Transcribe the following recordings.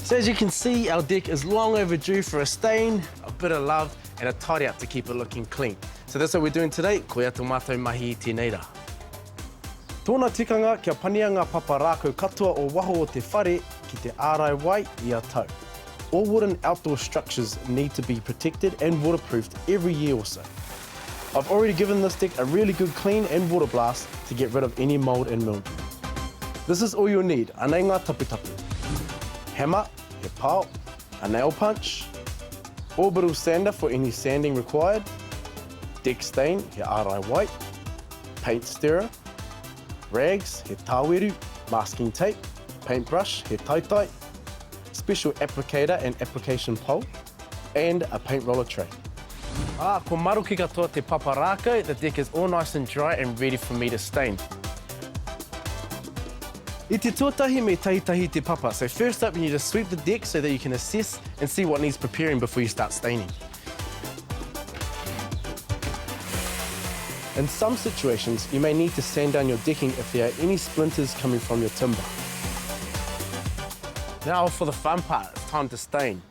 So as you can see, our deck is long overdue for a stain, a bit of love, and a tidy up to keep it looking clean. So that's what we're doing today. Koe atu mātou mahi I tēnei rā. Tōna tikanga kia pania ngā papa rākau katoa o waho o te whare ki te ārai wai I a tau. All wooden outdoor structures need to be protected and waterproofed every year or so. I've already given this deck a really good clean and water blast to get rid of any mould and mildew. This is all you'll need, anei ngā taputapu. Hammer, he pao, a nail punch, orbital sander for any sanding required, deck stain, he ārai wai, paint stirrer, rags, he tāweru, masking tape, paintbrush, he taitai, special applicator and application pole, and a paint roller tray. Ko maruki katoa te papa rākau, the deck is all nice and dry and ready for me to stain. I te tuatahi me tahitahi te papa, so first up you need to sweep the deck so that you can assess and see what needs preparing before you start staining. In some situations, you may need to sand down your decking if there are any splinters coming from your timber. Now for the fun part, it's time to stain.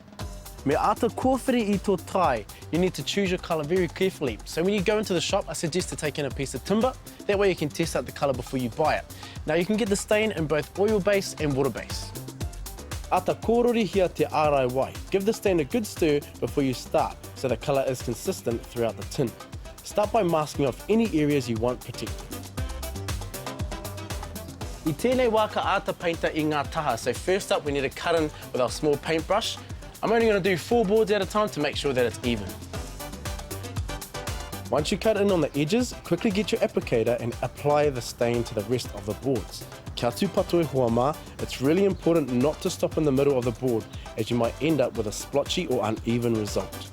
Me ata kōwhiri I tō tai, you need to choose your colour very carefully. So when you go into the shop, I suggest to take in a piece of timber. That way you can test out the colour before you buy it. Now you can get the stain in both oil base and water base. Ata kōrori hia te ārai wai. Give the stain a good stir before you start, so the colour is consistent throughout the tin. Start by masking off any areas you want protected. I tēnei wā ka ata painter I ngā taha, so first up we need to cut in with our small paintbrush. I'm only going to do 4 boards at a time to make sure that it's even. Once you cut in on the edges, quickly get your applicator and apply the stain to the rest of the boards. Kia tūpato e hoa mā, it's really important not to stop in the middle of the board, as you might end up with a splotchy or uneven result.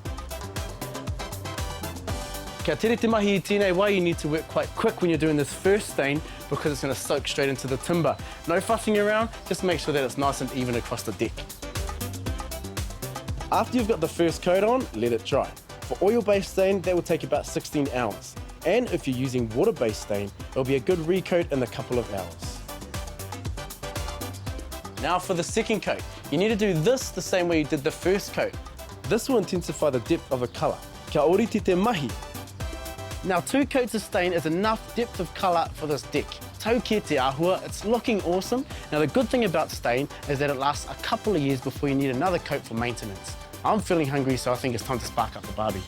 Kia tere te mahi I tēnei wai, you need to work quite quick when you're doing this first stain because it's going to soak straight into the timber. No fussing around, just make sure that it's nice and even across the deck. After you've got the first coat on, let it dry. For oil-based stain, that will take about 16 hours. And if you're using water-based stain, it'll be a good recoat in a couple of hours. Now for the second coat. You need to do this the same way you did the first coat. This will intensify the depth of the colour. Kia oriti te mahi. Now 2 coats of stain is enough depth of colour for this deck. Tau ki te āhua, it's looking awesome. Now the good thing about stain is that it lasts a couple of years before you need another coat for maintenance. I'm feeling hungry, so I think it's time to spark up the barbie.